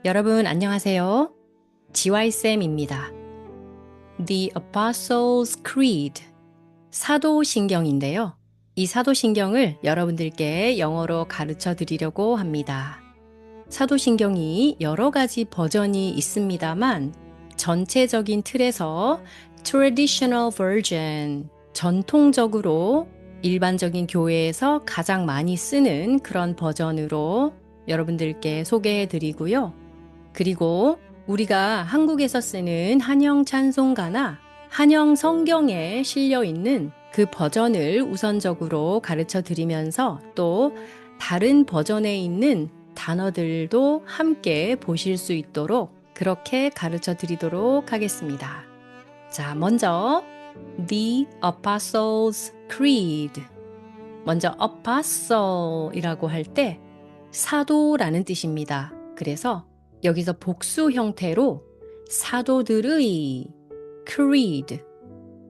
여러분 안녕하세요. GY쌤입니다. The Apostles' Creed, 사도신경인데요. 이 사도신경을 여러분들께 영어로 가르쳐 드리려고 합니다. 사도신경이 여러 가지 버전이 있습니다만 전체적인 틀에서 Traditional Version, 전통적으로 일반적인 교회에서 가장 많이 쓰는 그런 버전으로 여러분들께 소개해 드리고요. 그리고 우리가 한국에서 쓰는 한영 찬송가나 한영 성경에 실려 있는 그 버전을 우선적으로 가르쳐 드리면서 또 다른 버전에 있는 단어들도 함께 보실 수 있도록 그렇게 가르쳐 드리도록 하겠습니다. 자, 먼저 The Apostles' Creed. 먼저 apostle이라고 할 때 사도라는 뜻입니다. 그래서 여기서 복수 형태로 사도들의 creed,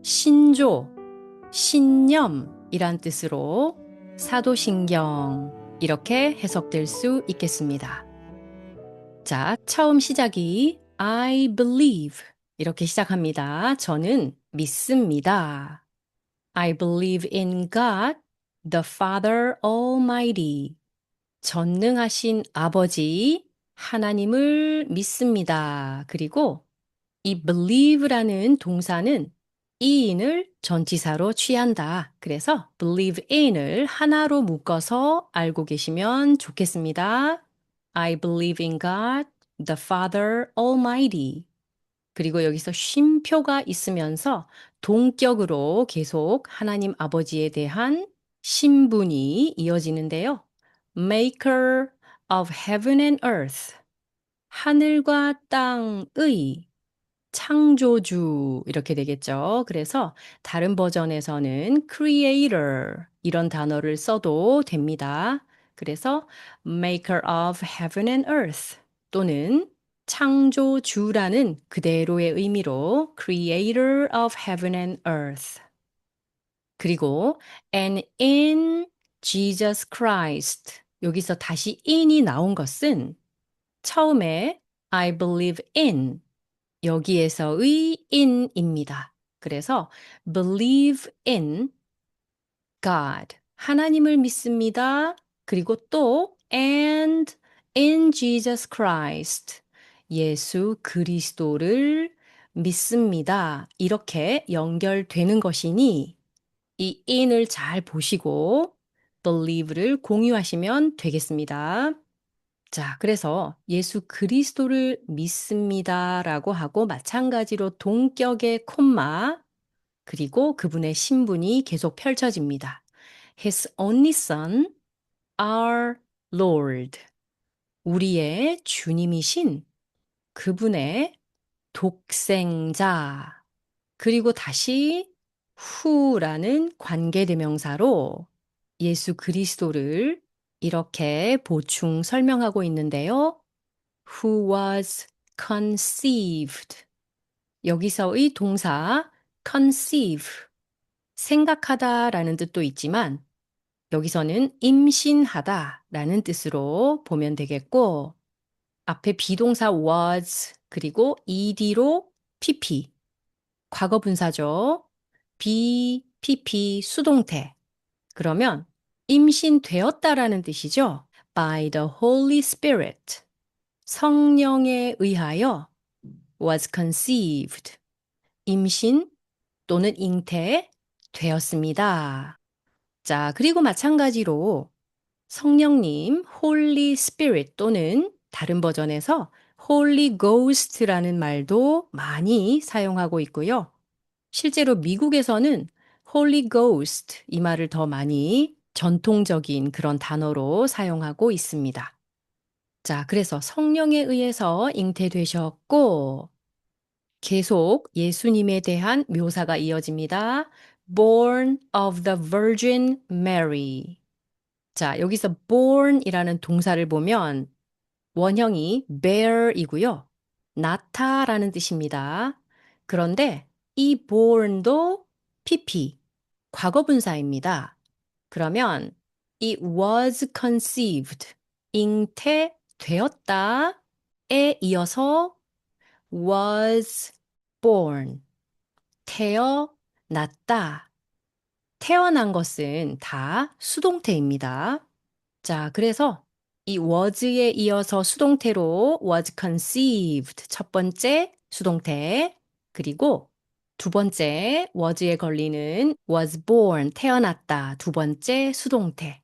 신조, 신념이란 뜻으로 사도신경 이렇게 해석될 수 있겠습니다. 자, 처음 시작이 I believe 이렇게 시작합니다. 저는 믿습니다. I believe in God, the Father Almighty. 전능하신 아버지 하나님을 믿습니다. 그리고 이 believe라는 동사는 in을 전치사로 취한다. 그래서 believe in을 하나로 묶어서 알고 계시면 좋겠습니다. I believe in God, the Father Almighty. 그리고 여기서 쉼표가 있으면서 동격으로 계속 하나님 아버지에 대한 신분이 이어지는데요. Maker of heaven and earth. 하늘과 땅의 창조주 이렇게 되겠죠. 그래서 다른 버전에서는 creator 이런 단어를 써도 됩니다. 그래서 maker of heaven and earth 또는 창조주라는 그대로의 의미로 creator of heaven and earth. 그리고 and in Jesus Christ. 여기서 다시 in이 나온 것은 처음에 I believe in 여기에서의 in입니다. 그래서 believe in God. 하나님을 믿습니다. 그리고 또 and in Jesus Christ. 예수 그리스도를 믿습니다. 이렇게 연결되는 것이니 이 in을 잘 보시고 believe를 공유하시면 되겠습니다. 자, 그래서 예수 그리스도를 믿습니다라고 하고 마찬가지로 동격의 콤마 그리고 그분의 신분이 계속 펼쳐집니다. His only son, our Lord. 우리의 주님이신 그분의 독생자. 그리고 다시 who라는 관계대명사로 예수 그리스도를 이렇게 보충 설명하고 있는데요. Who was conceived. 여기서의 동사 conceive, 생각하다라는 뜻도 있지만 여기서는 임신하다라는 뜻으로 보면 되겠고 앞에 비동사 was 그리고 ed로 pp, 과거 분사죠. be, pp, 수동태. 그러면 임신되었다라는 뜻이죠. By the Holy Spirit. 성령에 의하여 was conceived. 임신 또는 잉태되었습니다. 자, 그리고 마찬가지로 성령님, Holy Spirit 또는 다른 버전에서 Holy Ghost라는 말도 많이 사용하고 있고요. 실제로 미국에서는 Holy Ghost 이 말을 더 많이 전통적인 그런 단어로 사용하고 있습니다. 자, 그래서 성령에 의해서 잉태되셨고 계속 예수님에 대한 묘사가 이어집니다. Born of the Virgin Mary. 자, 여기서 born이라는 동사를 보면 원형이 bear이고요. 낳다라는 뜻입니다. 그런데 이 born도 pp, 과거분사입니다. 그러면 it was conceived, 잉태되었다 이어서 was born, 태어났다. 태어난 것은 다 수동태입니다. 자, 그래서 이 was에 이어서 수동태로 was conceived 첫 번째 수동태, 그리고 두 번째 was에 걸리는 was born 태어났다 두 번째 수동태.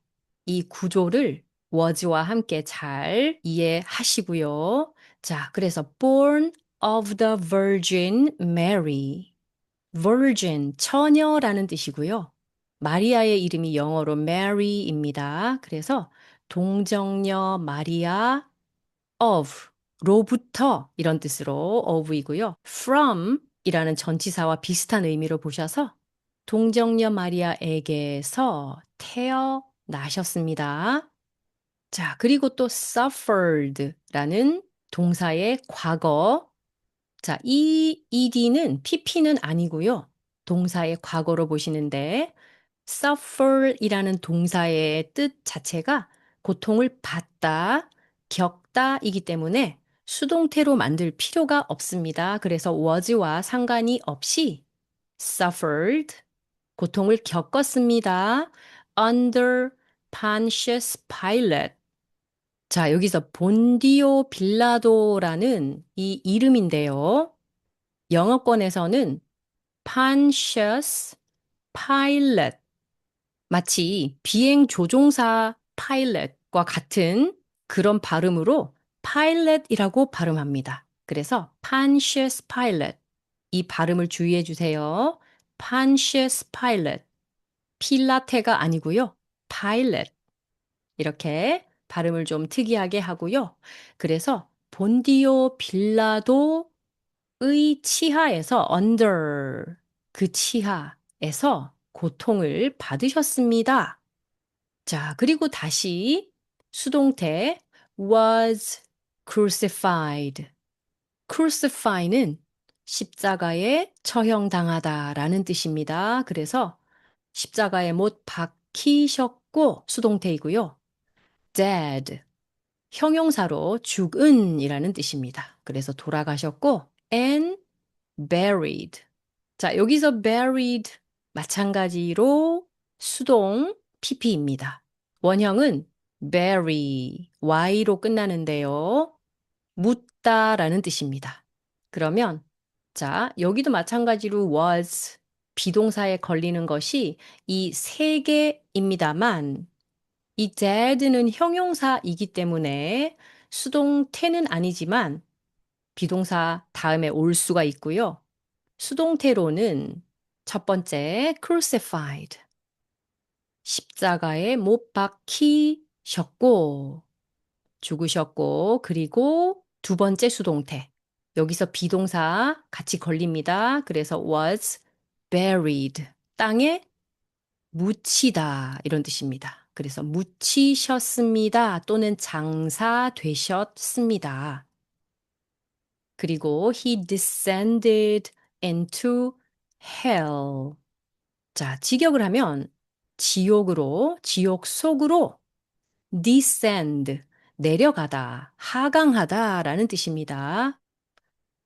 이 구조를 was와 함께 잘 이해하시고요. 자, 그래서 born of the Virgin Mary. virgin, 처녀라는 뜻이고요. 마리아의 이름이 영어로 Mary입니다. 그래서 동정녀 마리아 of, 로부터 이런 뜻으로 of이고요. from 이라는 전치사와 비슷한 의미로 보셔서 동정녀 마리아에게서 태어나셨습니다. 자, 그리고 또 suffered라는 동사의 과거. 자, 이 ed는 pp는 아니고요. 동사의 과거로 보시는데 suffer이라는 동사의 뜻 자체가 고통을 받다, 겪다이기 때문에 수동태로 만들 필요가 없습니다. 그래서 was와 상관이 없이 suffered, 고통을 겪었습니다. under Pontius Pilate. 자, 여기서 본디오 빌라도라는 이 이름인데요. 영어권에서는 Pontius Pilate, 마치 비행 조종사 파일럿과 같은 그런 발음으로 파일럿이라고 발음합니다. 그래서 Pontius Pilate, 이 발음을 주의해 주세요. Pontius Pilate, 필라테가 아니고요. Pilate, 이렇게 발음을 좀 특이하게 하고요. 그래서 본디오 빌라도의 치하에서 under, 그 치하에서 고통을 받으셨습니다. 자, 그리고 다시 수동태 was crucified. crucify는 십자가에 처형당하다라는 뜻입니다. 그래서 십자가에 못 박히셨고 수동태이고요. dead, 형용사로 죽은이라는 뜻입니다. 그래서 돌아가셨고 and buried. 자, 여기서 buried 마찬가지로 수동 pp입니다. 원형은 bury, y로 끝나는데요. 묻다라는 뜻입니다. 그러면 자, 여기도 마찬가지로 was 비동사에 걸리는 것이 이 세 개입니다만 이 dead는 형용사이기 때문에 수동태는 아니지만 비동사 다음에 올 수가 있고요. 수동태로는 첫 번째 crucified, 십자가에 못 박히셨고 죽으셨고 그리고 두 번째 수동태 여기서 비동사 같이 걸립니다. 그래서 was buried, 땅에 묻히다 이런 뜻입니다. 그래서 묻히셨습니다 또는 장사되셨습니다. 그리고 he descended into hell. 자, 직역을 하면 지옥으로, 지옥 속으로 descend, 내려가다, 하강하다라는 뜻입니다.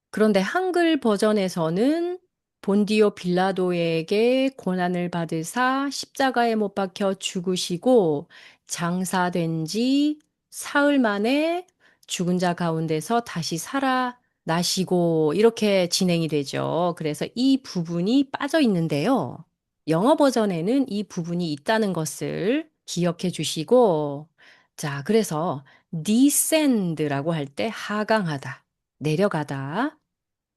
그런데 한글 버전에서는 본디오 빌라도에게 고난을 받으사 십자가에 못 박혀 죽으시고 장사된 지 사흘 만에 죽은 자 가운데서 다시 살아나시고 이렇게 진행이 되죠. 그래서 이 부분이 빠져 있는데요. 영어 버전에는 이 부분이 있다는 것을 기억해 주시고 자, 그래서 descend라고 할 때 하강하다, 내려가다.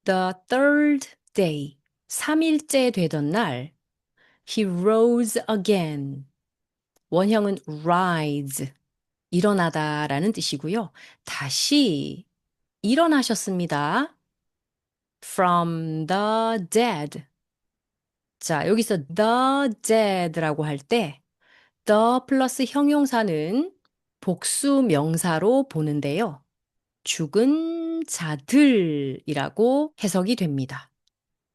The third day, 3일째 되던 날, he rose again. 원형은 rise, 일어나다라는 뜻이고요. 다시 일어나셨습니다. From the dead. 자, 여기서 the dead라고 할 때 the 플러스 형용사는 복수 명사로 보는데요. 죽은 자들이라고 해석이 됩니다.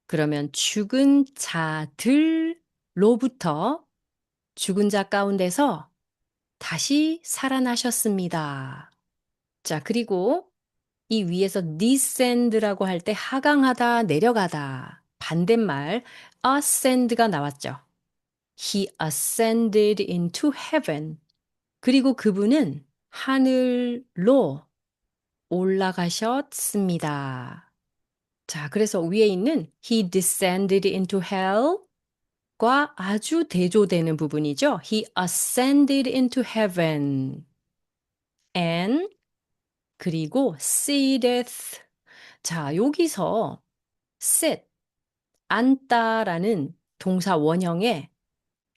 그러면 죽은 자들로부터 죽은 자 가운데서 다시 살아나셨습니다. 자, 그리고 이 위에서 descend라고 할 때 하강하다, 내려가다. 반대말 ascend가 나왔죠. He ascended into heaven. 그리고 그분은 하늘로 올라가셨습니다. 자, 그래서 위에 있는 he descended into hell 과 아주 대조되는 부분이죠. He ascended into heaven and 그리고 sitteth. 자, 여기서 sit, 앉다라는 동사 원형에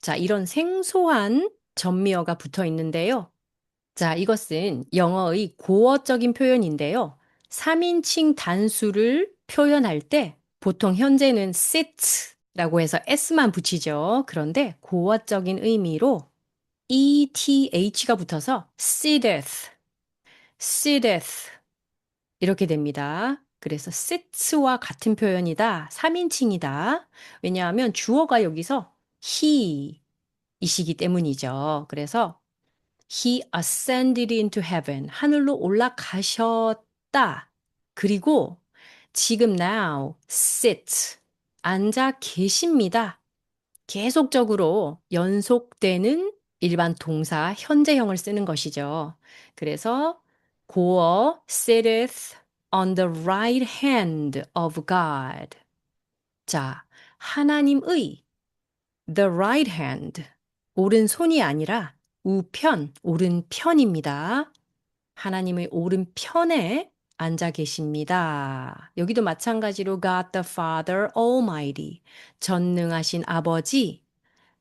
자, 이런 생소한 전미어가 붙어 있는데요. 자, 이것은 영어의 고어적인 표현인데요. 3인칭 단수를 표현할 때 보통 현재는 sits라고 해서 s만 붙이죠. 그런데 고어적인 의미로 eth가 붙어서 sitteth, sitteth 이렇게 됩니다. 그래서 sits와 같은 표현이다. 3인칭이다. 왜냐하면 주어가 여기서 he이시기 때문이죠. 그래서 He ascended into heaven. 하늘로 올라가셨다. 그리고 지금 now sit. 앉아 계십니다. 계속적으로 연속되는 일반 동사 현재형을 쓰는 것이죠. 그래서 고어 sitteth on the right hand of God. 자, 하나님의 the right hand. 오른손이 아니라 우편, 오른편입니다. 하나님의 오른편에 앉아 계십니다. 여기도 마찬가지로 God the Father Almighty, 전능하신 아버지,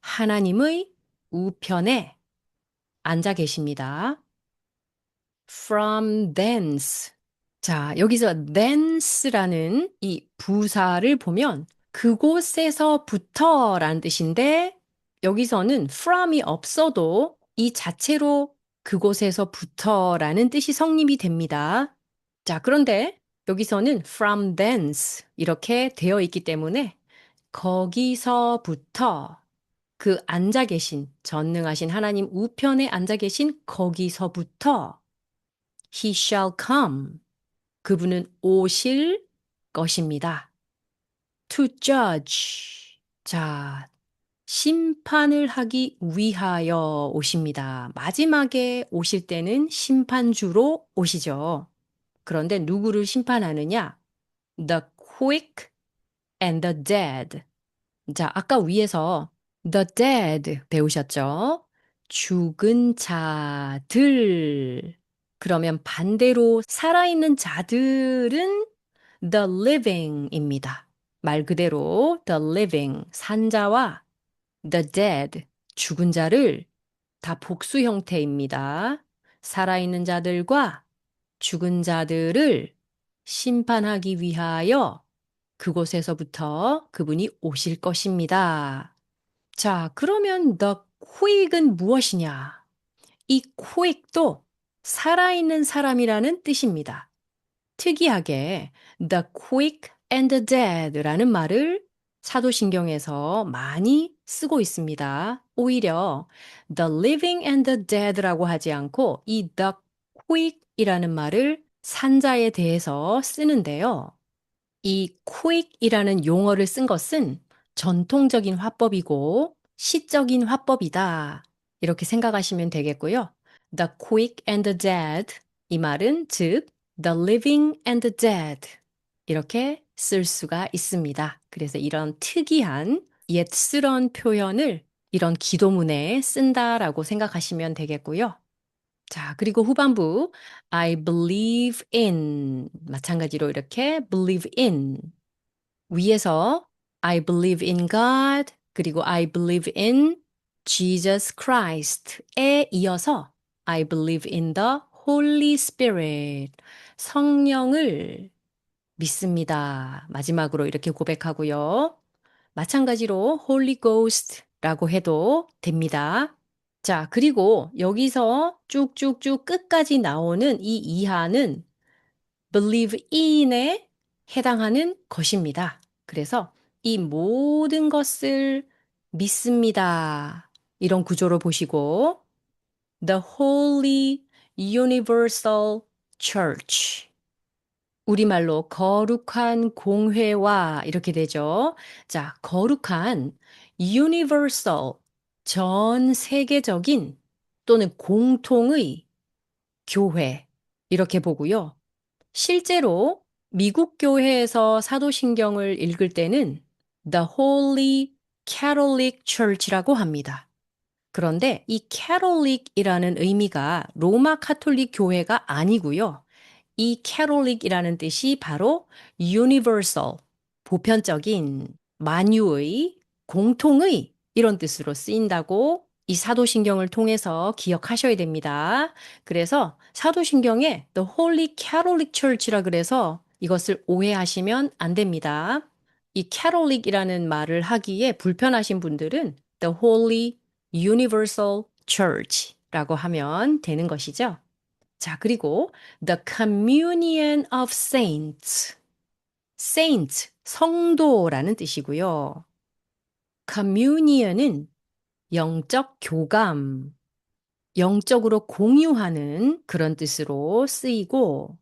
하나님의 우편에 앉아 계십니다. From thence. 자, 여기서 thence라는 이 부사를 보면 그곳에서부터라는 뜻인데 여기서는 from이 없어도 이 자체로 그곳에서부터라는 뜻이 성립이 됩니다. 자, 그런데 여기서는 from thence 이렇게 되어 있기 때문에 거기서부터 그 앉아 계신 전능하신 하나님 우편에 앉아 계신 거기서부터 he shall come. 그분은 오실 것입니다. To judge. 자, 심판을 하기 위하여 오십니다. 마지막에 오실 때는 심판주로 오시죠. 그런데 누구를 심판하느냐? The quick and the dead. 자, 아까 위에서 the dead 배우셨죠? 죽은 자들. 그러면 반대로 살아있는 자들은 the living입니다. 말 그대로 the living, 산자와 the dead, 죽은 자를 다 복수 형태입니다. 살아있는 자들과 죽은 자들을 심판하기 위하여 그곳에서부터 그분이 오실 것입니다. 자, 그러면 the quick은 무엇이냐? 이 quick도 살아있는 사람이라는 뜻입니다. 특이하게 the quick and the dead라는 말을 사도신경에서 많이 쓰고 있습니다. 오히려 the living and the dead라고 하지 않고 이 the quick이라는 말을 산자에 대해서 쓰는데요. 이 quick이라는 용어를 쓴 것은 전통적인 화법이고 시적인 화법이다. 이렇게 생각하시면 되겠고요. The quick and the dead. 이 말은 즉 the living and the dead. 이렇게 쓸 수가 있습니다. 그래서 이런 특이한 옛스런 표현을 이런 기도문에 쓴다라고 생각하시면 되겠고요. 자, 그리고 후반부 I believe in 마찬가지로 이렇게 believe in 위에서 I believe in God 그리고 I believe in Jesus Christ에 이어서 I believe in the Holy Spirit 성령을 믿습니다. 마지막으로 이렇게 고백하고요. 마찬가지로 Holy Ghost라고 해도 됩니다. 자, 그리고 여기서 쭉쭉쭉 끝까지 나오는 이 이하는 believe in에 해당하는 것입니다. 그래서 이 모든 것을 믿습니다. 이런 구조로 보시고 The Holy Universal Church 우리말로 거룩한 공회와 이렇게 되죠. 자, 거룩한 universal 전 세계적인 또는 공통의 교회 이렇게 보고요. 실제로 미국 교회에서 사도신경을 읽을 때는 The Holy Catholic Church라고 합니다. 그런데 이 Catholic이라는 의미가 로마 카톨릭 교회가 아니고요. 이 캐톨릭이라는 뜻이 바로 universal, 보편적인, 만유의, 공통의 이런 뜻으로 쓰인다고 이 사도신경을 통해서 기억하셔야 됩니다. 그래서 사도신경에 The Holy Catholic Church라 그래서 이것을 오해하시면 안 됩니다. 이 Catholic이라는 말을 하기에 불편하신 분들은 The Holy Universal Church라고 하면 되는 것이죠. 자, 그리고 the communion of saints. saint, 성도라는 뜻이고요. communion은 영적 교감, 영적으로 공유하는 그런 뜻으로 쓰이고,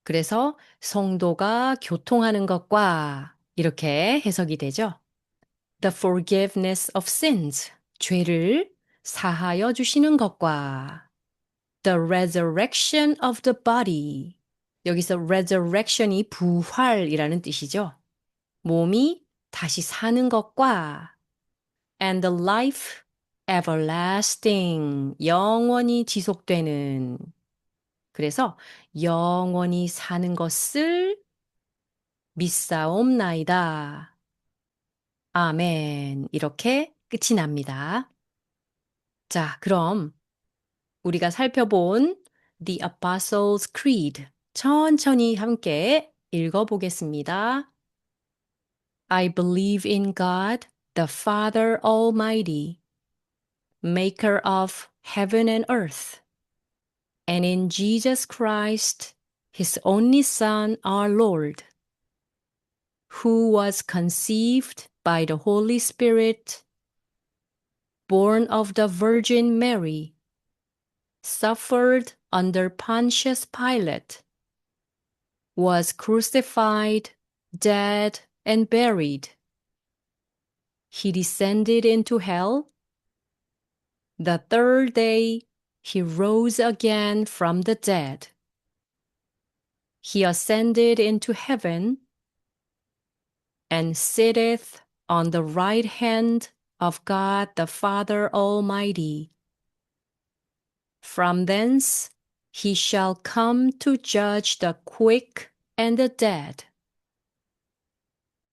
그래서 성도가 교통하는 것과 이렇게 해석이 되죠. the forgiveness of sins, 죄를 사하여 주시는 것과 the resurrection of the body. 여기서 resurrection이 부활이라는 뜻이죠. 몸이 다시 사는 것과 and the life everlasting. 영원히 지속되는. 그래서 영원히 사는 것을 믿사옵나이다. 아멘. 이렇게 끝이 납니다. 자, 그럼 우리가 살펴본 The Apostles' Creed 천천히 함께 읽어보겠습니다. I believe in God, the Father Almighty, maker of heaven and earth, and in Jesus Christ, his only Son, our Lord, who was conceived by the Holy Spirit, born of the Virgin Mary, suffered under Pontius Pilate, was crucified, dead, and buried. He descended into hell. The third day, he rose again from the dead. He ascended into heaven and sitteth on the right hand of God the Father Almighty. From thence he shall come to judge the quick and the dead.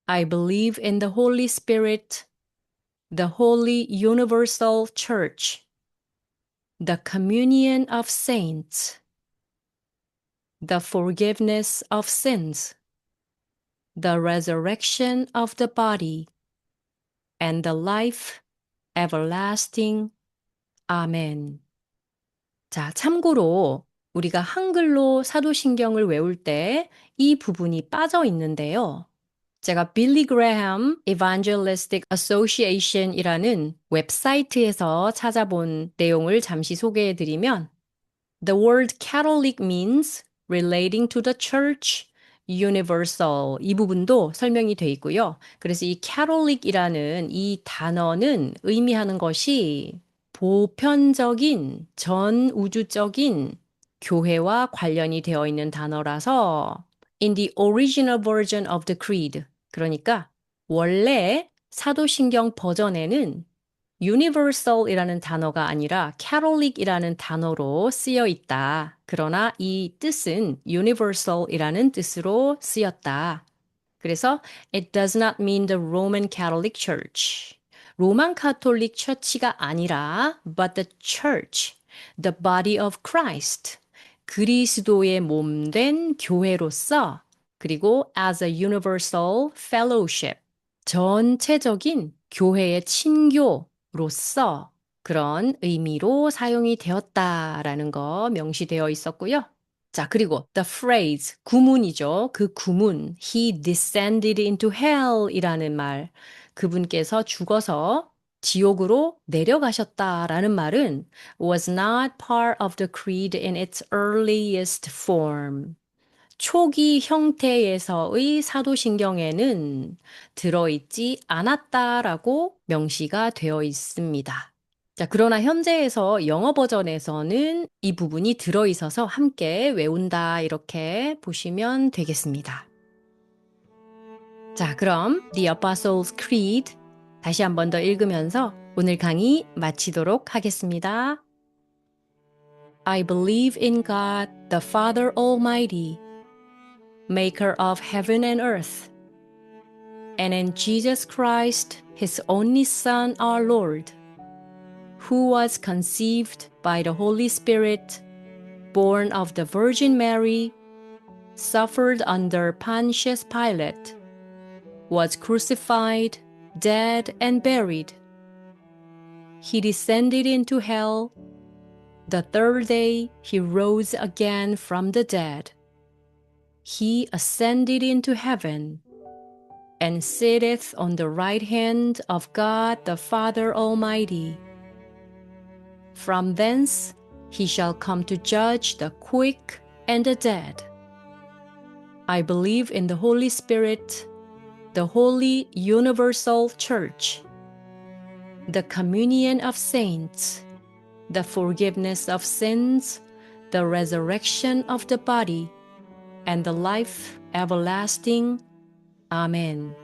I believe in the Holy Spirit, the holy universal church, the communion of saints, the forgiveness of sins, the resurrection of the body, and the life everlasting. 아멘. 자, 참고로 우리가 한글로 사도신경을 외울 때 이 부분이 빠져 있는데요. 제가 빌리 그레함 Evangelistic Association이라는 웹사이트에서 찾아본 내용을 잠시 소개해 드리면 The word Catholic means relating to the church, universal. 이 부분도 설명이 돼 있고요. 그래서 이 Catholic이라는 이 단어는 의미하는 것이 보편적인 전 우주적인 교회와 관련이 되어 있는 단어라서 in the original version of the creed. 그러니까 원래 사도신경 버전에는 universal이라는 단어가 아니라 catholic이라는 단어로 쓰여 있다. 그러나 이 뜻은 universal이라는 뜻으로 쓰였다. 그래서 it does not mean the Roman Catholic Church. 로만 카톨릭 처치가 아니라 but the church, the body of Christ. 그리스도의 몸 된 교회로서 그리고 as a universal fellowship. 전체적인 교회의 친교로서 그런 의미로 사용이 되었다라는 거 명시되어 있었고요. 자, 그리고 the phrase, 구문이죠. 그 구문, he descended into hell 이라는 말, 그분께서 죽어서 지옥으로 내려가셨다라는 말은 was not part of the creed in its earliest form. 초기 형태에서의 사도신경에는 들어있지 않았다라고 명시가 되어 있습니다. 자, 그러나 현재에서 영어 버전에서는 이 부분이 들어있어서 함께 외운다 이렇게 보시면 되겠습니다. 자, 그럼 The Apostles' Creed 다시 한 번 더 읽으면서 오늘 강의 마치도록 하겠습니다. I believe in God, the Father Almighty, maker of heaven and earth, and in Jesus Christ, his only Son, our Lord, who was conceived by the Holy Spirit, born of the Virgin Mary, suffered under Pontius Pilate, was crucified, dead, and buried. He descended into hell. The third day he rose again from the dead. He ascended into heaven and sitteth on the right hand of God the Father Almighty. From thence he shall come to judge the quick and the dead. I believe in the Holy Spirit, the holy universal church, the communion of saints, the forgiveness of sins, the resurrection of the body, and the life everlasting. Amen.